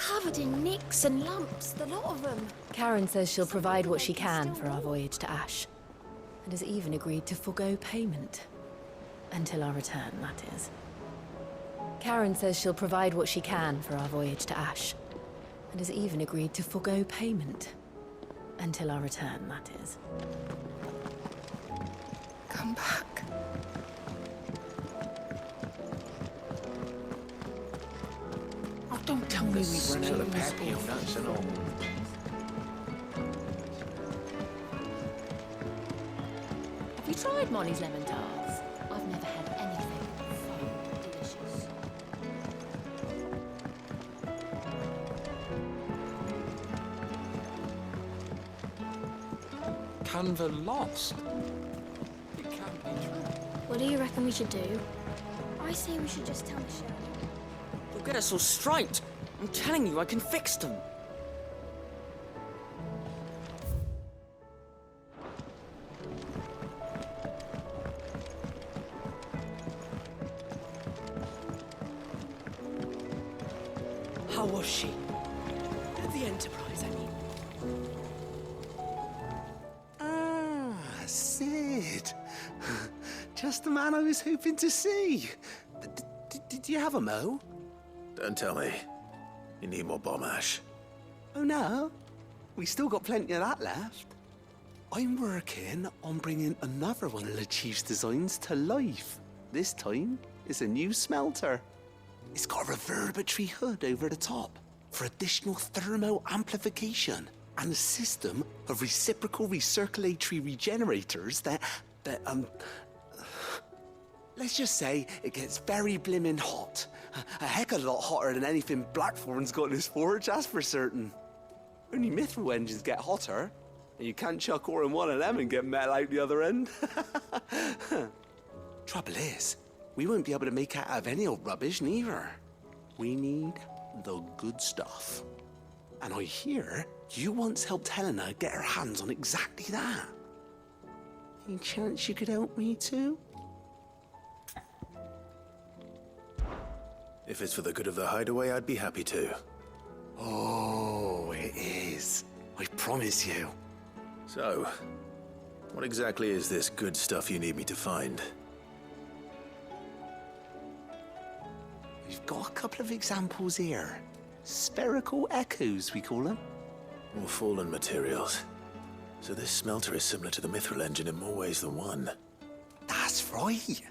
covered in nicks and lumps, the lot of them. Karen says she'll provide what she can for our voyage to Ash, and has even agreed to forgo payment. Until our return, that is. Karen says she'll provide what she can for our voyage to Ash, and has even agreed to forgo payment. Until our return, that is. Come back. Oh, don't tell me we run out of peppy nuts and all. Have you tried Molly's lemon tarts? I've never had anything so delicious. Canva lost. It can't be true. What do you reckon we should do? I say we should just tell Michelle. You'll get us all striped. I'm telling you, I can fix them. How was she? The Enterprise, I mean. Ah, Sid. Just the man I was hoping to see. Did you have a mo? Don't tell me. You need more bomb ash. Oh no, we still got plenty of that left. I'm working on bringing another one of the Chief's designs to life. This time, it's a new smelter. It's got a reverberatory hood over the top for additional thermo amplification and a system of reciprocal recirculatory regenerators that let's just say it gets very blimmin' hot. A heck of a lot hotter than anything Blackthorn's got in his forge, that's for certain. Only Mithril engines get hotter, and you can't chuck ore in one of them and get metal out the other end. Trouble is, we won't be able to make out of any old rubbish neither. We need the good stuff. And I hear you once helped Helena get her hands on exactly that. Any chance you could help me too? If it's for the good of the hideaway, I'd be happy to. Oh, it is. I promise you. So, what exactly is this good stuff you need me to find? We've got a couple of examples here. Spherical echoes, we call them. More fallen materials. So this smelter is similar to the Mithril engine in more ways than one. That's right.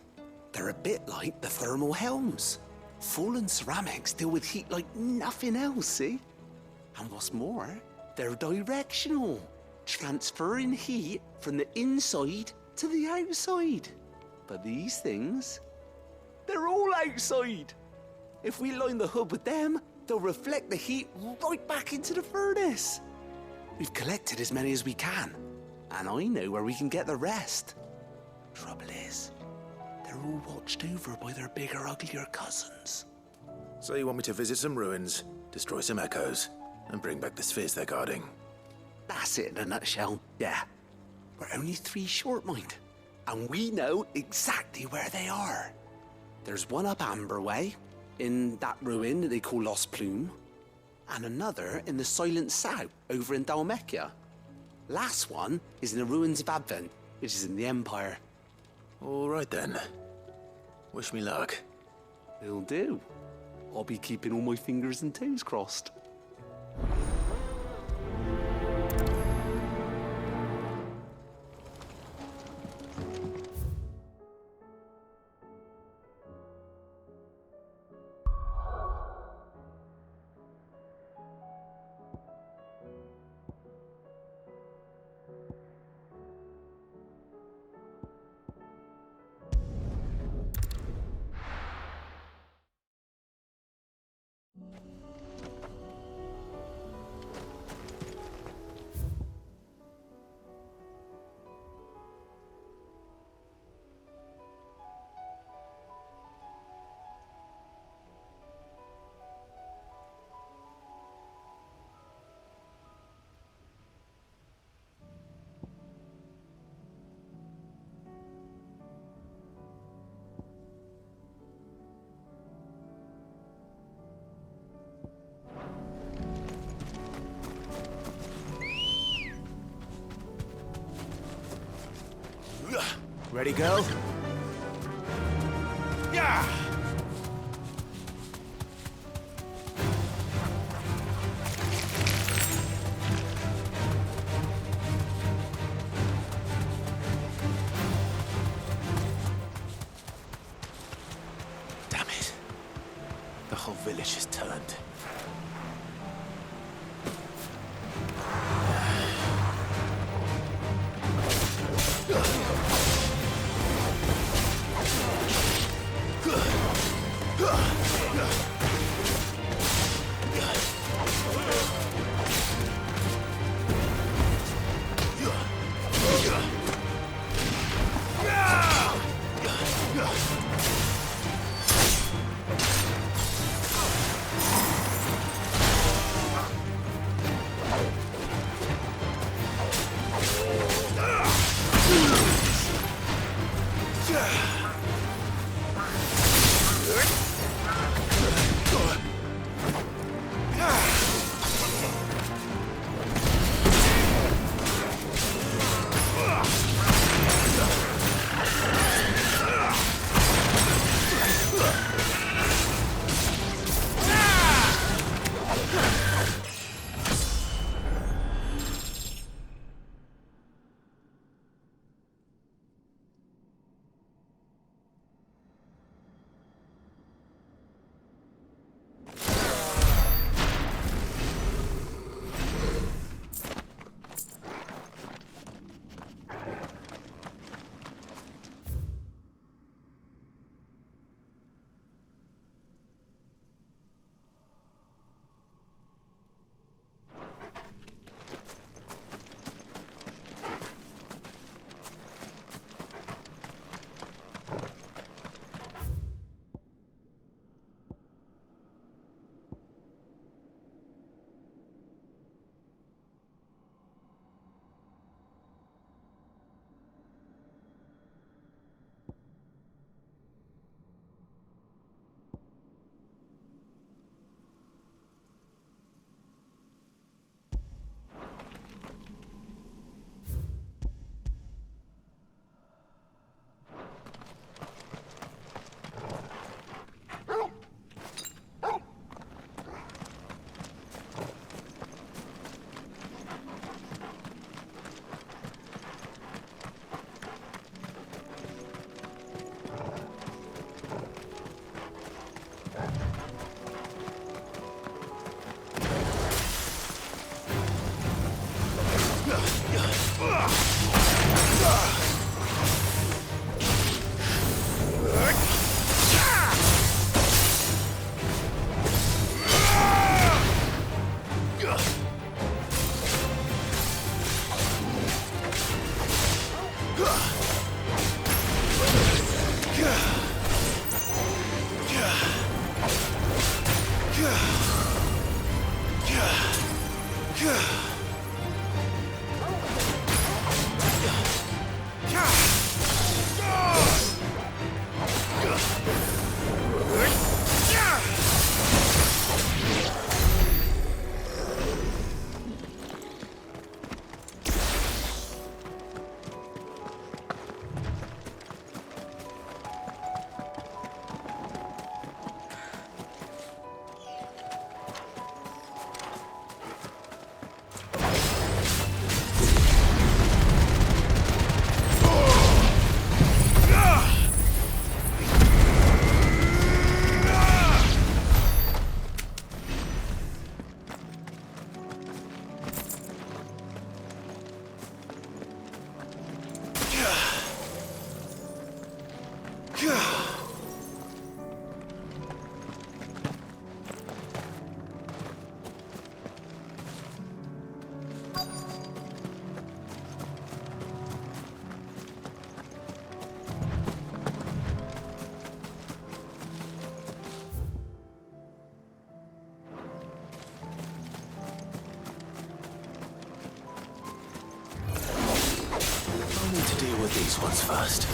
They're a bit like the thermal helms. Fallen ceramics deal with heat like nothing else, see? And what's more, they're directional, transferring heat from the inside to the outside. But these things, they're all outside. If we line the hood with them, they'll reflect the heat right back into the furnace. We've collected as many as we can, and I know where we can get the rest. Trouble is, they're all watched over by their bigger, uglier cousins. So you want me to visit some ruins, destroy some echoes, and bring back the spheres they're guarding? That's it in a nutshell, yeah. We're only 3 short, mind. And we know exactly where they are. There's one up Amber Way, in that ruin that they call Lost Plume, and another in the Silent South, over in Dalmekia. Last one is in the ruins of Advent, which is in the Empire. All right then. Wish me luck. Will do. I'll be keeping all my fingers and toes crossed. Ready, girl? Yeah! Damn it. The whole village has turned. These ones first.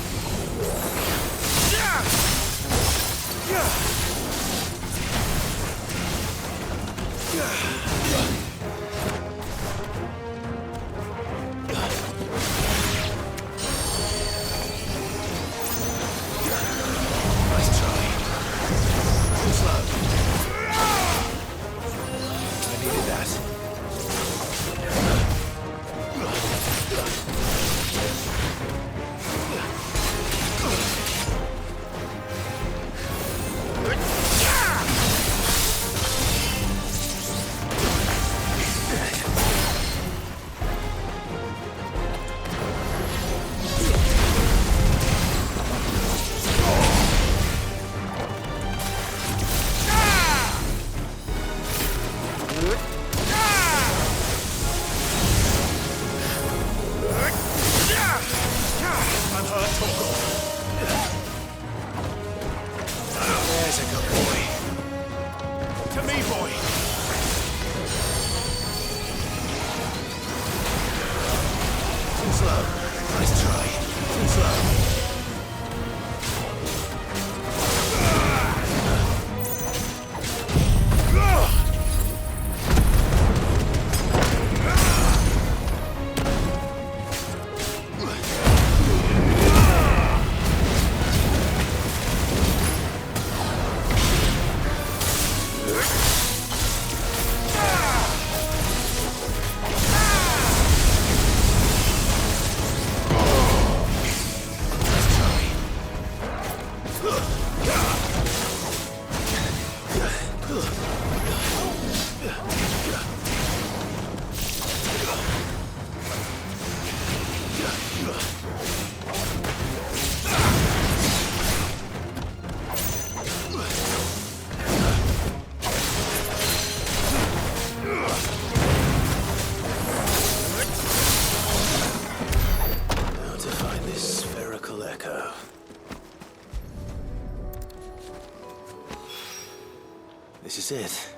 is it.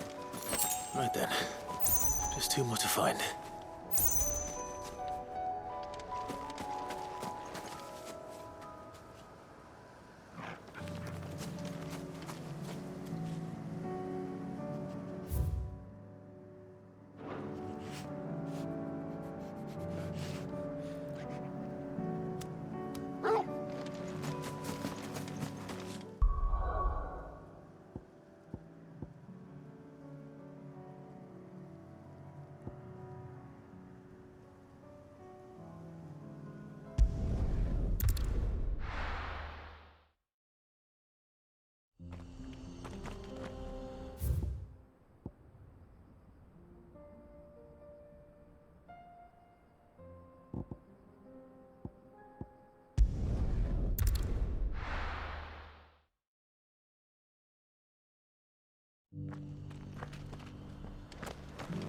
Right then. Just two more to find.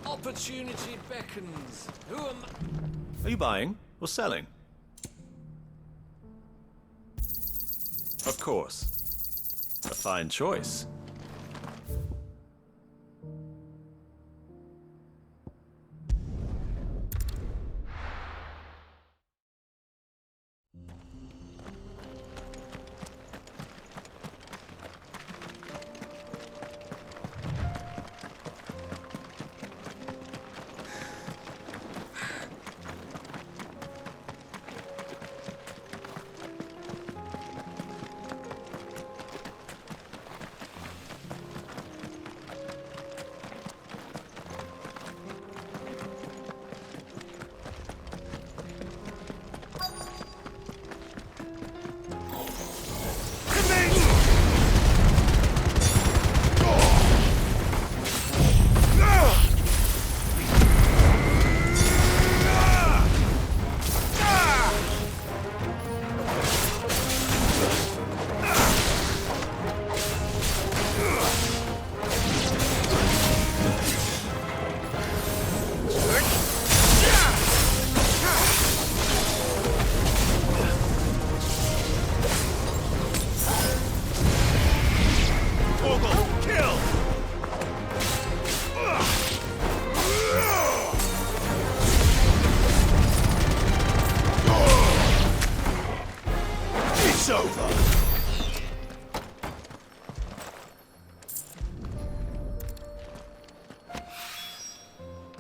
Opportunity beckons. Who am Are you buying or selling? Of course. A fine choice.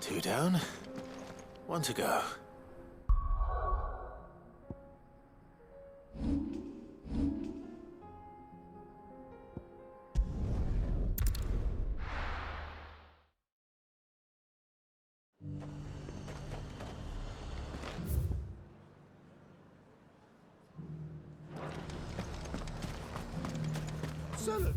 Two down, one to go. Sell it.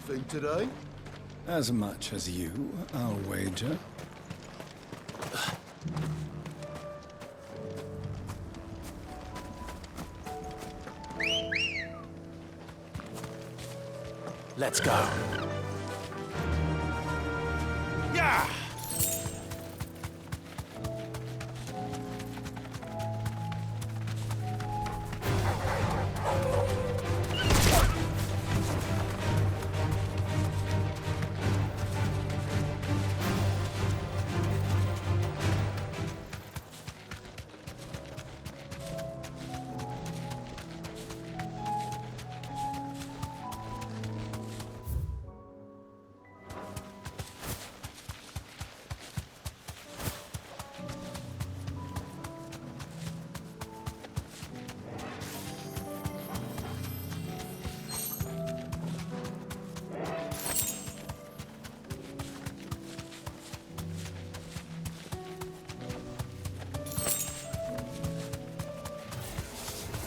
Anything today? As much as you, I'll wager. Let's go. Yeah!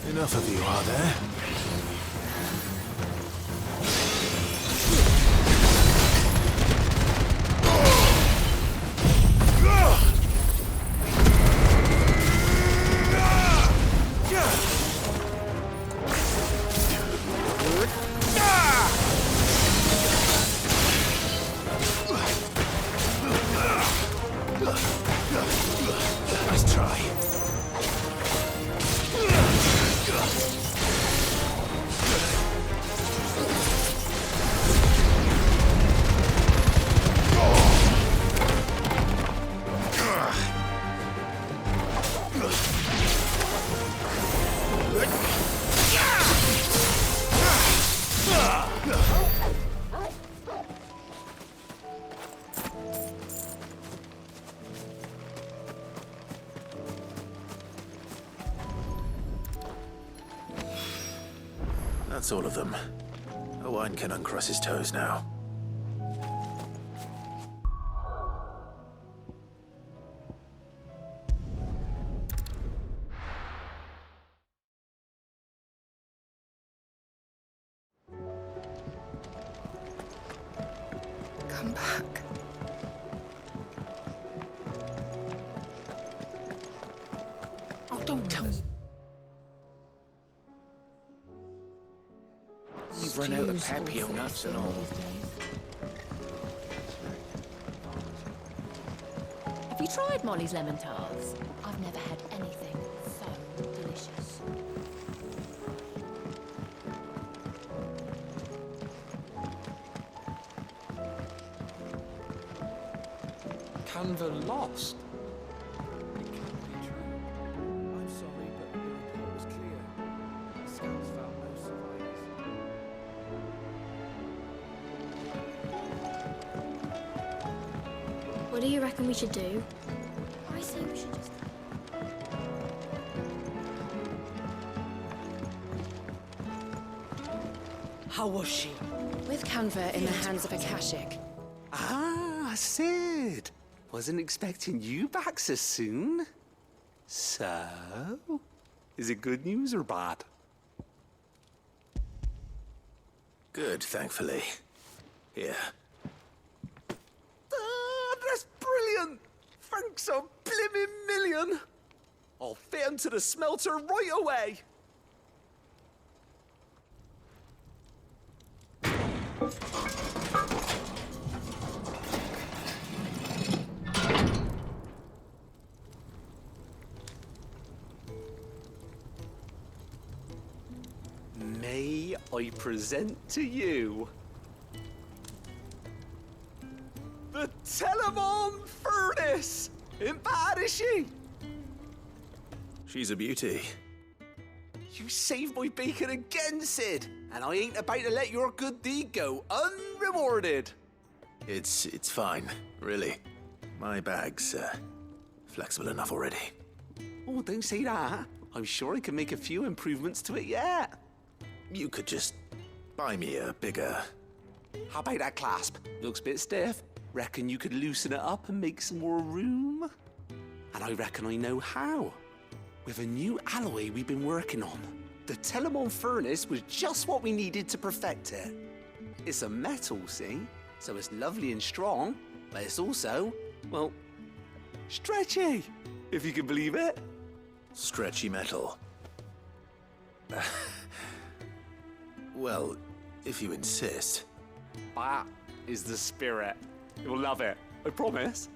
Enough of you, are there? That's all of them. Owain can uncross his toes now. Come back. Oh, don't tell me. You've run out of Papio nuts and all. Have you tried Molly's lemon tarts? I've never had anything so delicious. Canva lost? It can't be true. I'm sorry, but the report was clear. The scouts found no survivors. What do you reckon we should do? I say we should just... How was she? With Canva in the hands of Akashic. Ah, Sid. Wasn't expecting you back so soon. So, is it good news or bad? Good, thankfully. Here. Ah, that's brilliant! Thanks a blimmin' million! I'll fit 'em to the smelter right away! May I present to you the Telemon Furnace! Ain't bad, is she? She's a beauty. You saved my bacon again, Sid, and I ain't about to let your good deed go unrewarded. It's fine, really. My bag's flexible enough already. Oh, don't say that. I'm sure I can make a few improvements to it yet. You could just buy me a bigger... How about that clasp? Looks a bit stiff. Reckon you could loosen it up and make some more room? And I reckon I know how. With a new alloy we've been working on. The Telemon Furnace was just what we needed to perfect it. It's a metal, see? So it's lovely and strong, but it's also, well, stretchy, if you can believe it. Stretchy metal. Well, if you insist. That is the spirit. You'll love it, I promise.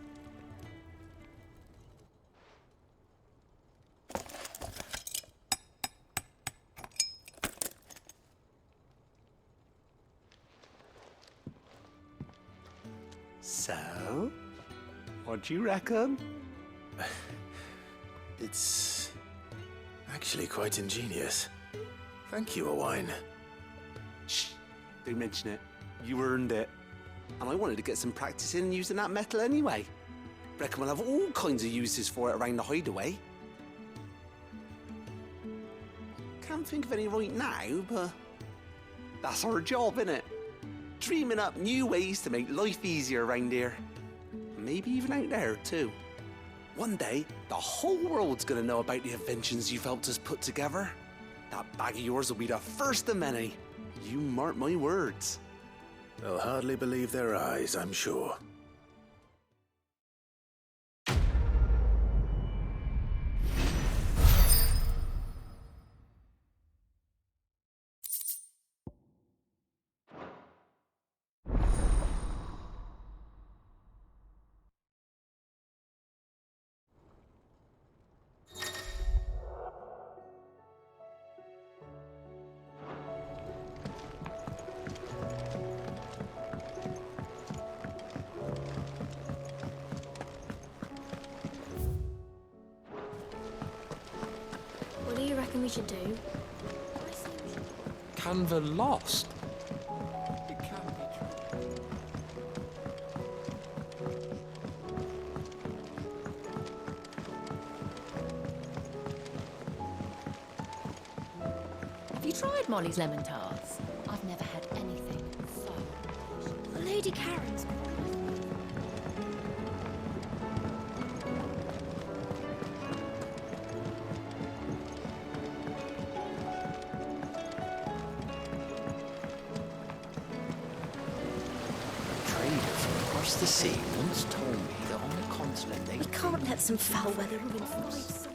So, what do you reckon? It's actually quite ingenious. Thank you, Owain. Shh, don't mention it. You earned it. And I wanted to get some practice in using that metal anyway. Reckon we'll have all kinds of uses for it around the hideaway. Can't think of any right now, but that's our job, innit? Dreaming up new ways to make life easier around here. Maybe even out there, too. One day, the whole world's gonna know about the inventions you've helped us put together. That bag of yours will be the first of many. You mark my words. They'll hardly believe their eyes, I'm sure. What do you reckon we should do? I say we should... Canva lost? It can't be true. Have you tried Molly's lemon tarts? I've never had anything so delicious. Lady Karen's. Traders across the sea once told me that on the continent they We can't let some foul weather ruin 5 summers.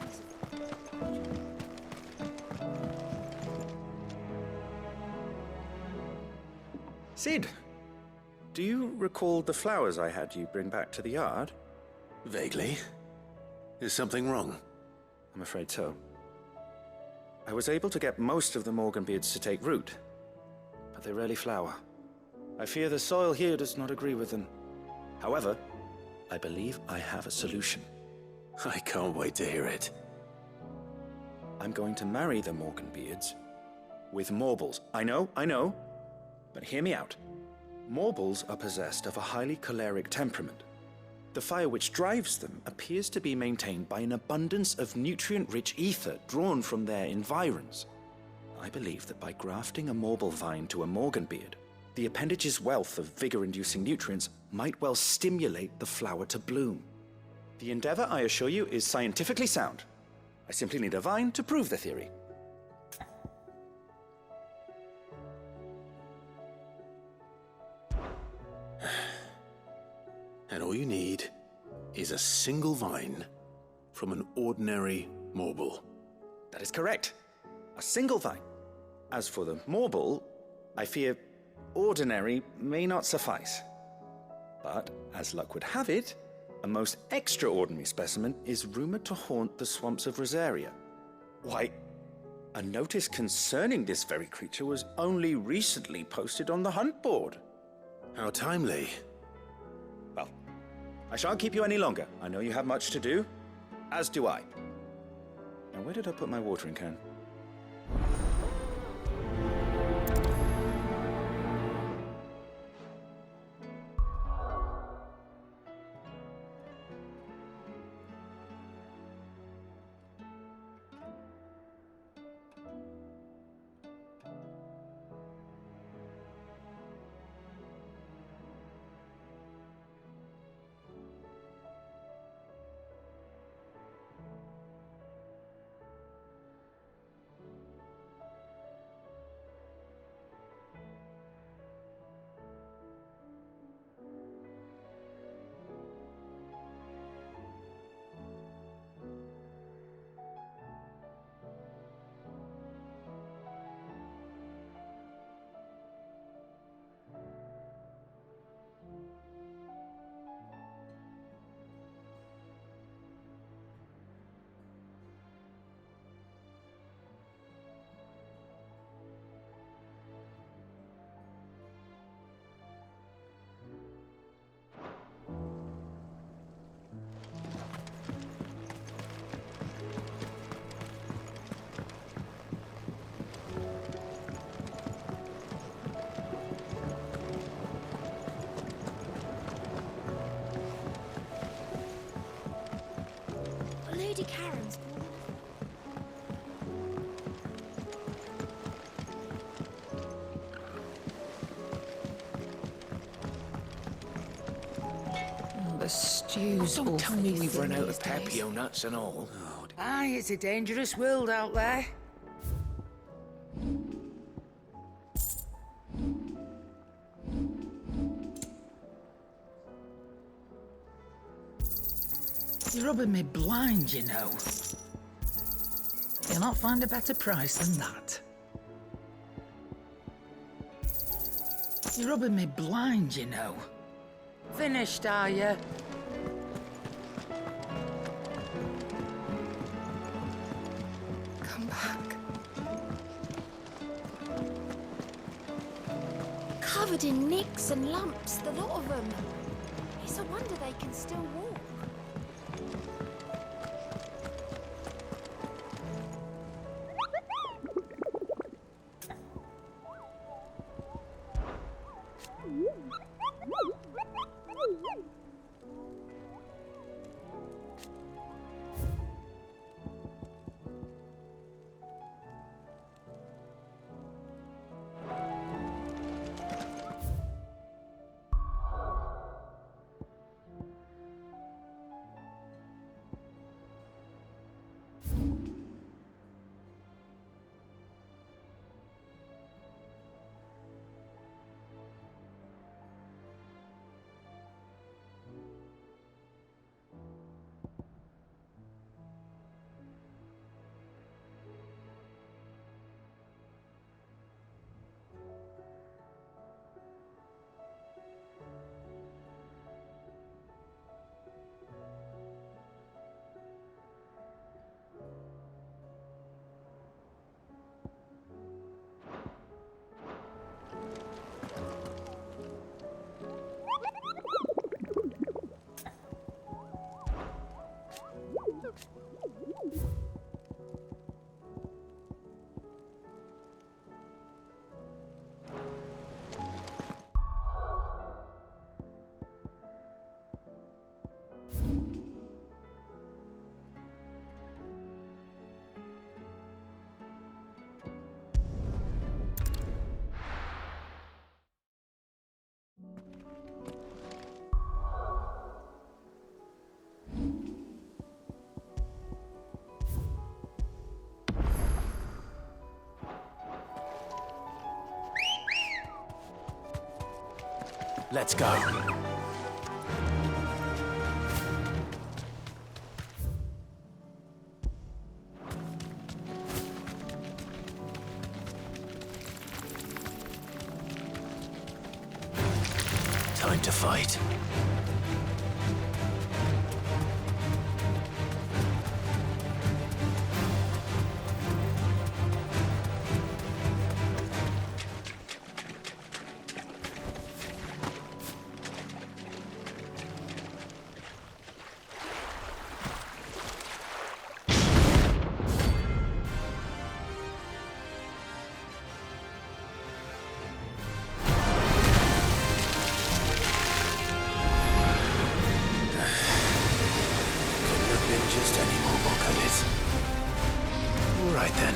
Sid, do you recall the flowers I had you bring back to the yard? Vaguely. Is something wrong? I'm afraid so. I was able to get most of the Morganbeards to take root, but they rarely flower. I fear the soil here does not agree with them. However, I believe I have a solution. I can't wait to hear it. I'm going to marry the Morganbeards with Morbles. I know, but hear me out. Morbles are possessed of a highly choleric temperament. The fire which drives them appears to be maintained by an abundance of nutrient-rich ether drawn from their environs. I believe that by grafting a Morble vine to a Morganbeard, the appendage's wealth of vigor-inducing nutrients might well stimulate the flower to bloom. The endeavor, I assure you, is scientifically sound. I simply need a vine to prove the theory. And all you need is a single vine from an ordinary Morble. That is correct. A single vine. As for the Morble, I fear ordinary may not suffice. But, as luck would have it, a most extraordinary specimen is rumored to haunt the swamps of Rosaria. Why, a notice concerning this very creature was only recently posted on the hunt board. How timely. Well, I shan't keep you any longer. I know you have much to do, as do I. Now, where did I put my watering can? Lady Karen's. The stew's Don't tell me awfully we've run thin out these of days. Pepio nuts and all. Aye, it's a dangerous world out there. You're rubbing me blind, you know. You'll not find a better price than that. You're rubbing me blind, you know. Finished, are you? Come back. Covered in nicks and lumps, the lot of them. It's a wonder they can still walk. Let's go. Time to fight. Just any more could it? All right then.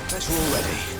Guess we're all ready.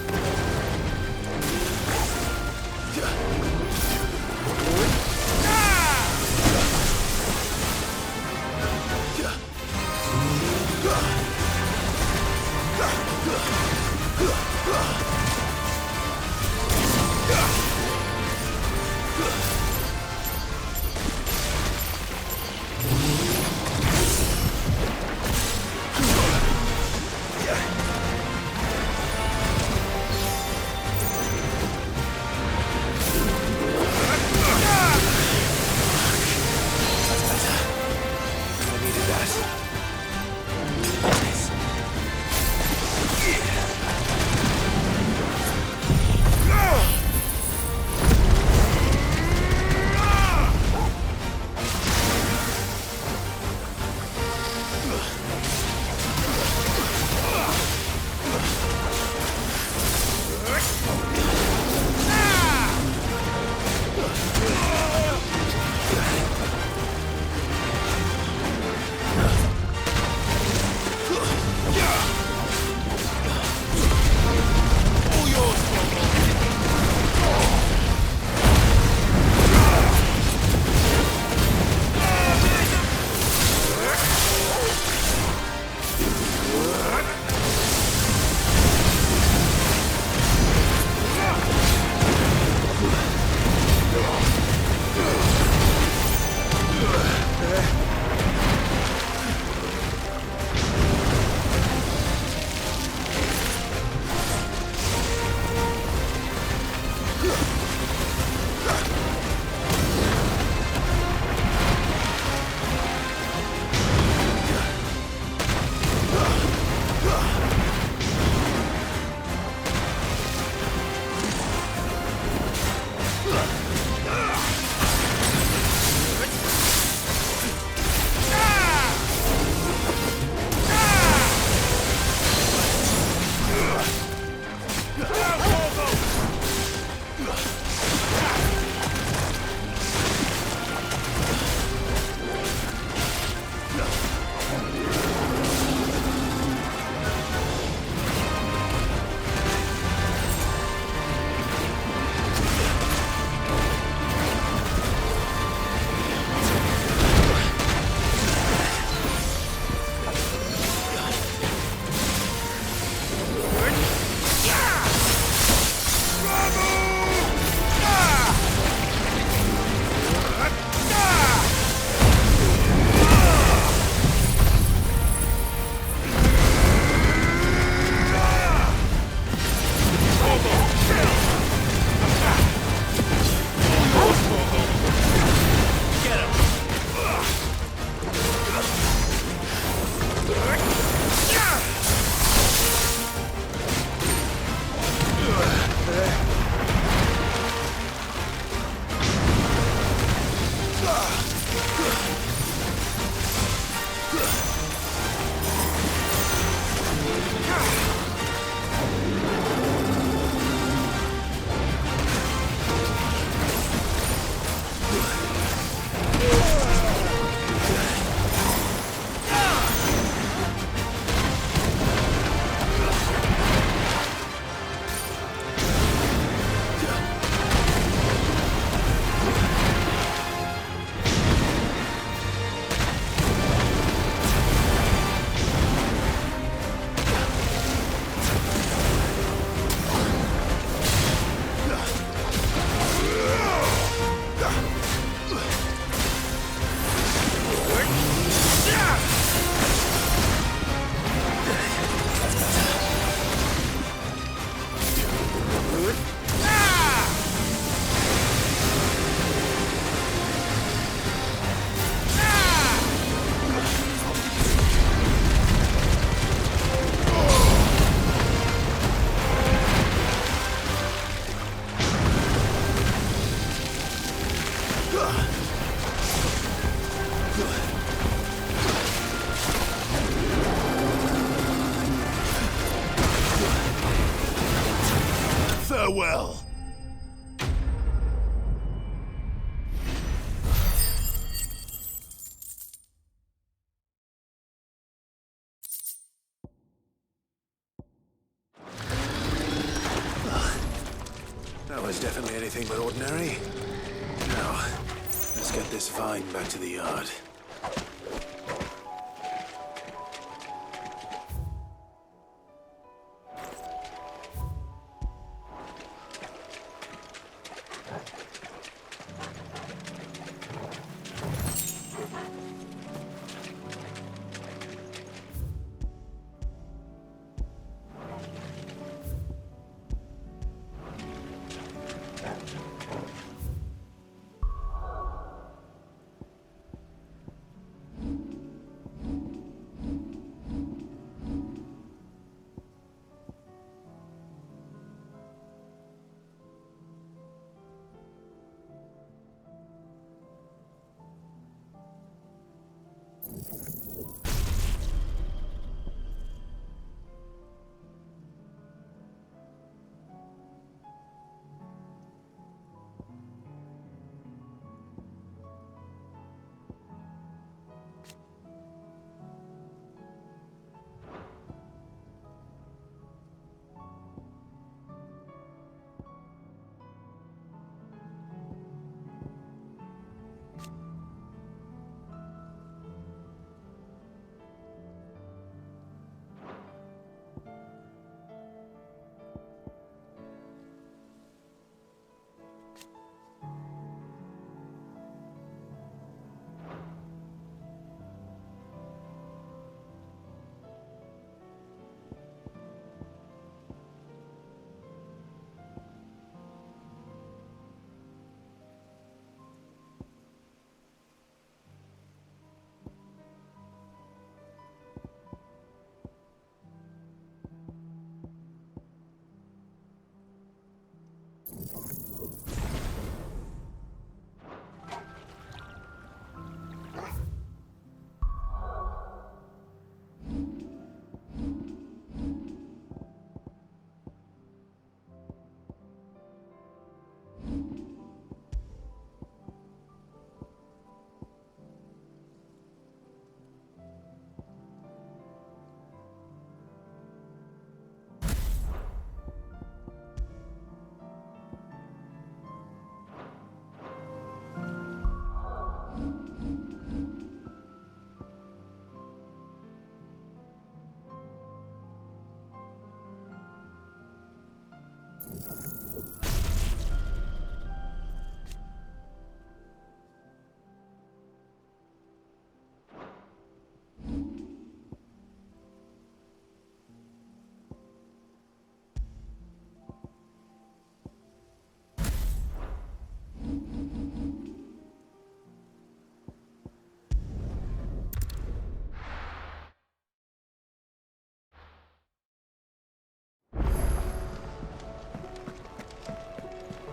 Farewell. That was definitely anything but ordinary. Now, let's get this vine back to the yard.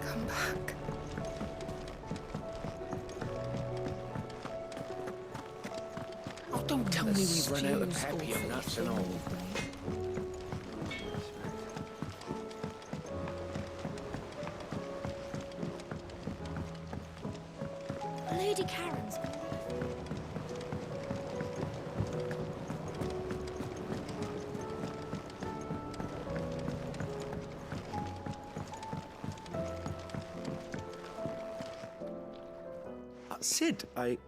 Come back. Oh, don't tell me we've run out of Pepium nuts and all. Lady Karen's gone. Sid, I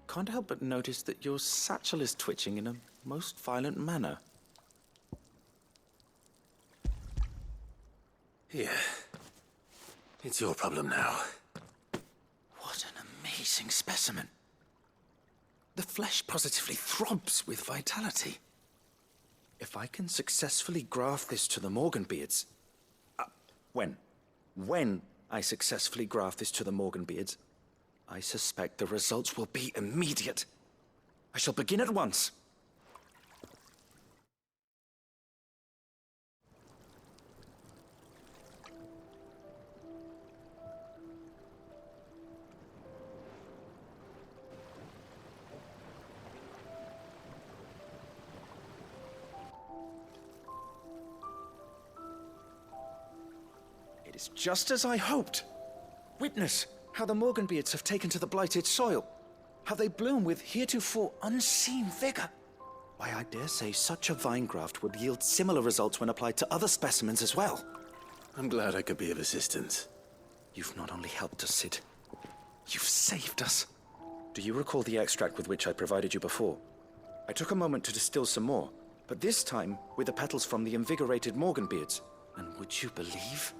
can't help but notice that your satchel is twitching in a most violent manner. Here. It's your problem now. What an amazing specimen. The flesh positively throbs with vitality. If I can successfully graft this to the Morganbeards... When I successfully graft this to the Morganbeards, I suspect the results will be immediate. I shall begin at once. It's just as I hoped. Witness how the Morganbeards have taken to the blighted soil. How they bloom with heretofore unseen vigor. Why, I dare say such a vine graft would yield similar results when applied to other specimens as well. I'm glad I could be of assistance. You've not only helped us, Cid, you've saved us. Do you recall the extract with which I provided you before? I took a moment to distill some more, but this time with the petals from the invigorated Morganbeards. And would you believe?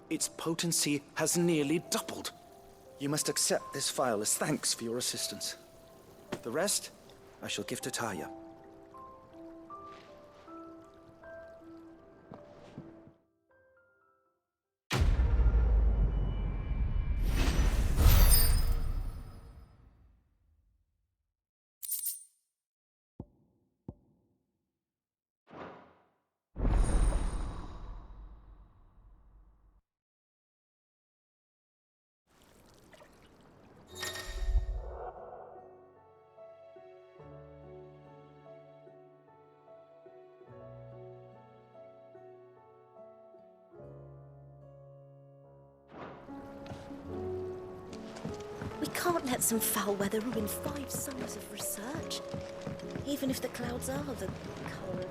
Its potency has nearly doubled. You must accept this vial as thanks for your assistance. The rest, I shall give to Taya. We can't let some foul weather ruin 5 summers of research. Even if the clouds are the colour of it.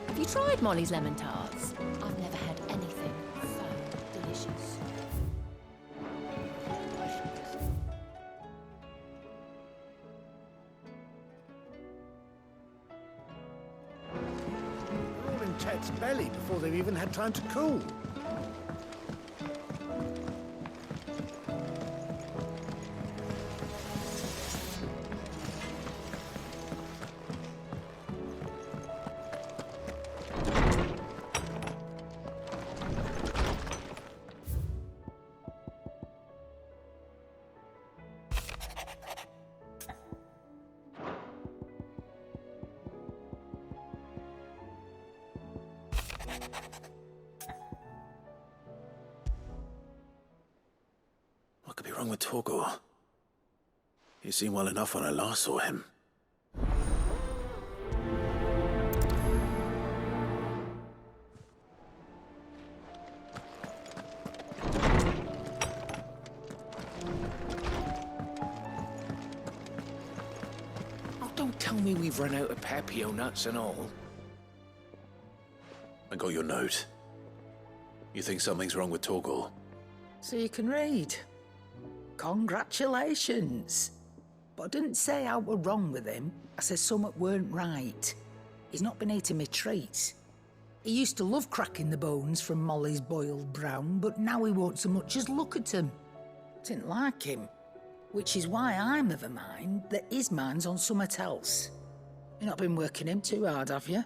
Have you tried Molly's lemon tarts? I've never had anything so delicious. All in Chet's belly before they've even had time to cool. What could be wrong with Torgor? He seemed well enough when I last saw him. Oh, don't tell me we've run out of Papio nuts and all. I got your note. You think something's wrong with Torgor? So you can read. Congratulations. But I didn't say I were wrong with him. I said something weren't right. He's not been eating me treats. He used to love cracking the bones from Molly's boiled brown, but now he won't so much as look at them. Didn't like him. Which is why I'm of a mind that his mind's on something else. You've not been working him too hard, have you?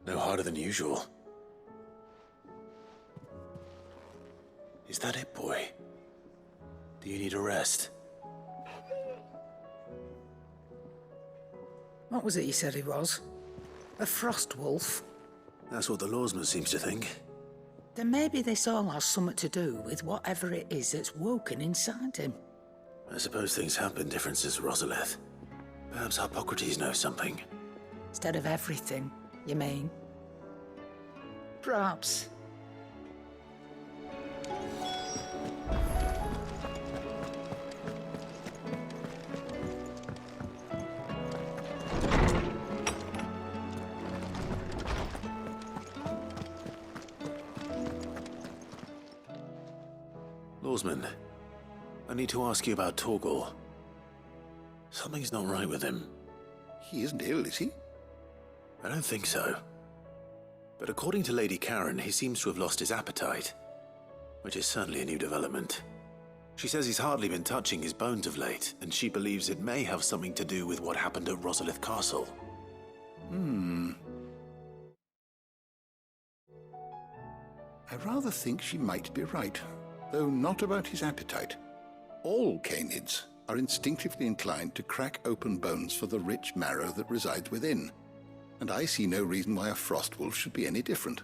No harder than usual. Is that it, boy? Do you need a rest? What was it you said he was? A frost wolf? That's what the lawsman seems to think. Then maybe this all has something to do with whatever it is that's woken inside him. I suppose things have been different since Rosalith. Perhaps Hippocrates knows something. Instead of everything, you mean? Perhaps. Lawsman, I need to ask you about Torgor. Something's not right with him. He isn't ill, is he? I don't think so. But according to Lady Karen, he seems to have lost his appetite, which is certainly a new development. She says he's hardly been touching his bones of late, and she believes it may have something to do with what happened at Rosalith Castle. I rather think she might be right, though not about his appetite. All canids are instinctively inclined to crack open bones for the rich marrow that resides within. and I see no reason why a Frostwolf should be any different.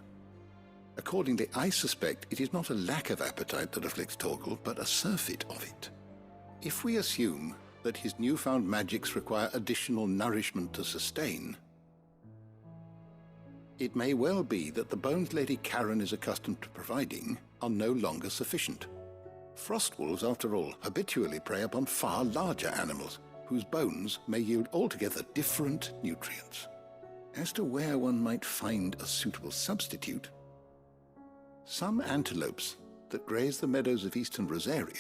Accordingly, I suspect it is not a lack of appetite that afflicts Torgal, but a surfeit of it. If we assume that his newfound magics require additional nourishment to sustain, it may well be that the bones Lady Karen is accustomed to providing are no longer sufficient. Frostwolves, after all, habitually prey upon far larger animals, whose bones may yield altogether different nutrients. As to where one might find a suitable substitute, some antelopes that graze the meadows of eastern Rosaria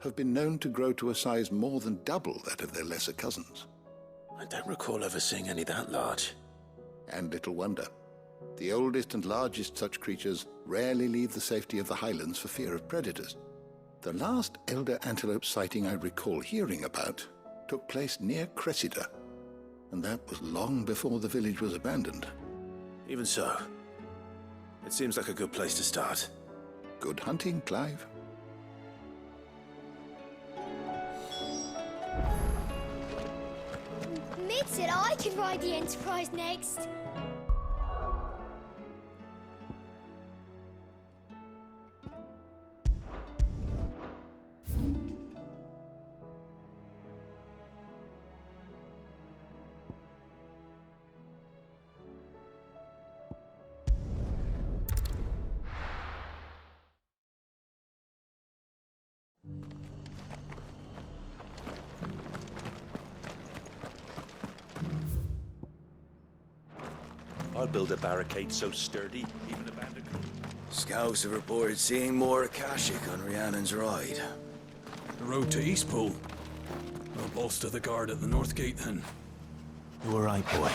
have been known to grow to a size more than double that of their lesser cousins. I don't recall ever seeing any that large. And little wonder. The oldest and largest such creatures rarely leave the safety of the highlands for fear of predators. The last elder antelope sighting I recall hearing about took place near Cressida, and that was long before the village was abandoned. Even so, it seems like a good place to start. Good hunting, Clive. Mid said I could ride the Enterprise next. I'll build a barricade so sturdy, even a bandicoot. Scouts have reported seeing more Akashic on Rhiannon's ride. The road to Eastpool. We'll bolster the guard at the North Gate then. You were right, boy.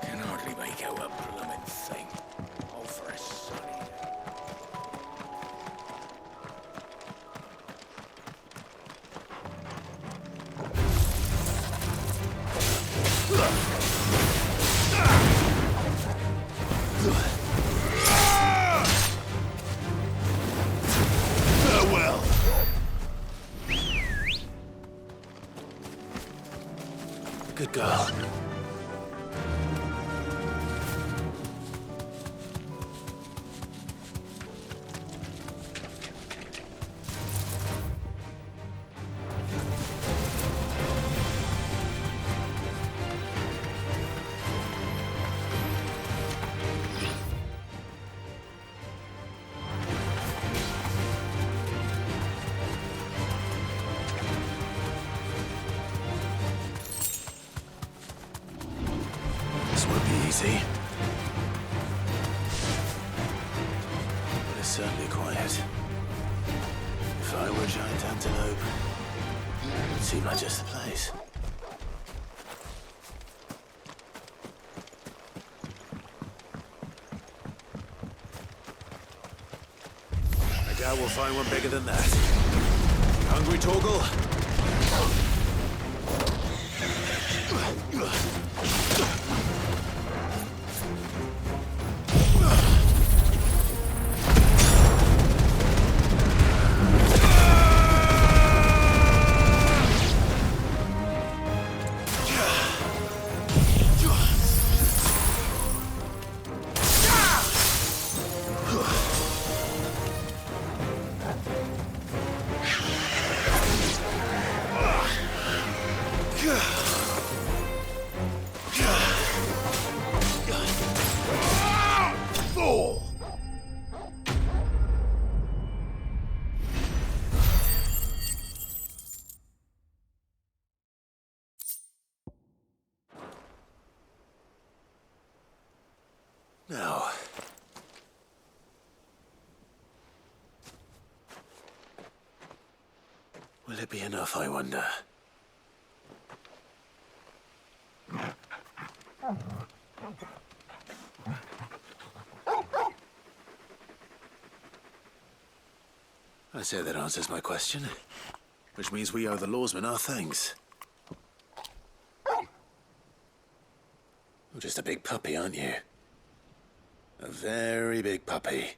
Can hardly make out a bloomin' thing. Oh, for a sunny. Farewell. Good girl. This won't be easy. But it's certainly quiet. If I were a giant antelope, it'd seem like just the place. I doubt we'll find one bigger than that. Hungry, Torgal? Now, will it be enough, I wonder? I say that answers my question, which means we owe the lawsmen our thanks. You're just a big puppy, aren't you? A very big puppy.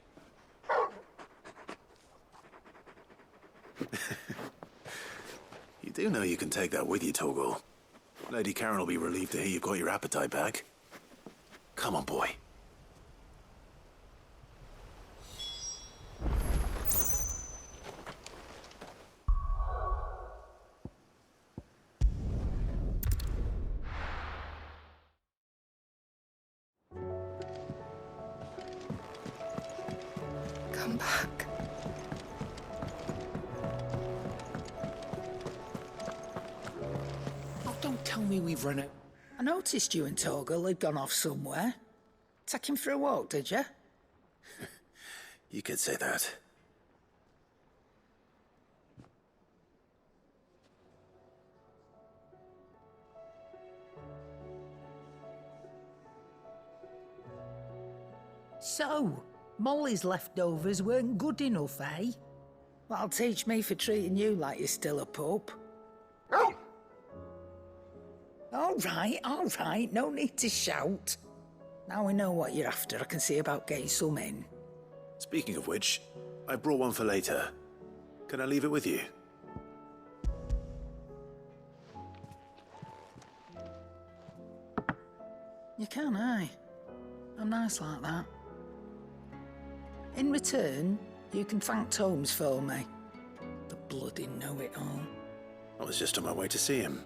You do know you can take that with you, Torgal. Lady Karen will be relieved to hear you've got your appetite back. Come on, boy. Come back. Oh, don't tell me we've run out. I noticed you and Torgal had gone off somewhere. Take him for a walk, did you? You could say that. So, Molly's leftovers weren't good enough, eh? That'll teach me for treating you like you're still a pup. All right, no need to shout. Now we know what you're after, I can see about getting some in. Speaking of which, I brought one for later. Can I leave it with you? You can, aye. I'm nice like that. In return, you can thank Tomes for me. The bloody know-it-all. I was just on my way to see him.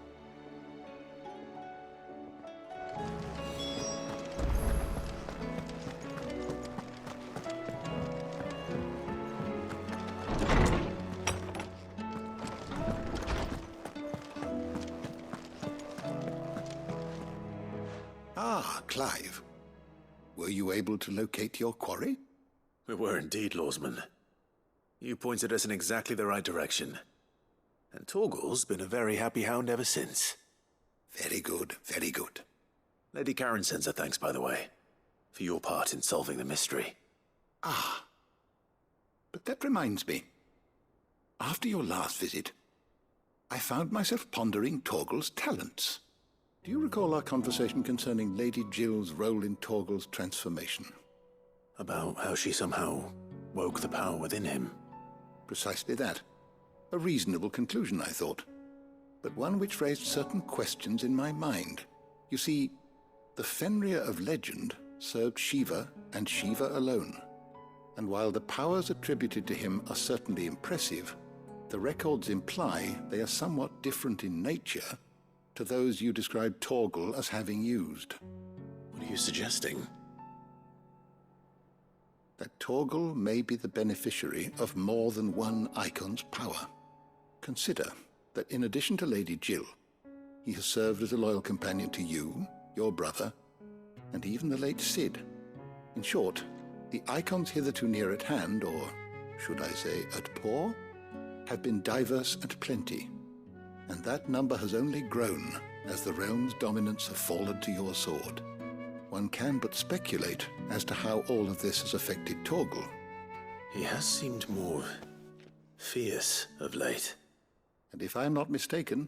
Ah, Clive. Were you able to locate your quarry? We were indeed, Lawsman. You pointed us in exactly the right direction. And Torgal's been a very happy hound ever since. Very good, very good. Lady Karen sends her thanks, by the way, for your part in solving the mystery. Ah. But that reminds me. After your last visit, I found myself pondering Torgal's talents. Do you recall our conversation concerning Lady Jill's role in Torgal's transformation? About how she somehow woke the power within him. Precisely that. A reasonable conclusion, I thought. But one which raised certain questions in my mind. You see, the Fenrir of legend served Shiva and Shiva alone. And while the powers attributed to him are certainly impressive, the records imply they are somewhat different in nature to those you described Torgal as having used. What are you suggesting? That Torgal may be the beneficiary of more than one Icon's power. Consider that in addition to Lady Jill, he has served as a loyal companion to you, your brother, and even the late Cid. In short, the Icons hitherto near at hand, or should I say at paw, have been diverse and plenty, and that number has only grown as the realm's dominance have fallen to your sword. One can but speculate as to how all of this has affected Torgal. He has seemed more fierce of late. And if I am not mistaken,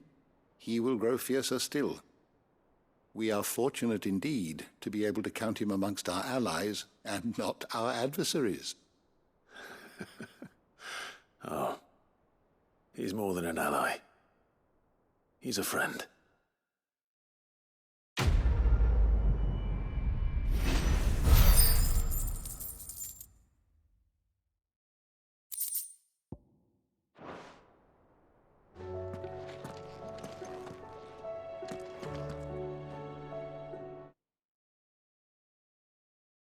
he will grow fiercer still. We are fortunate indeed to be able to count him amongst our allies and not our adversaries. Oh, he's more than an ally. He's a friend.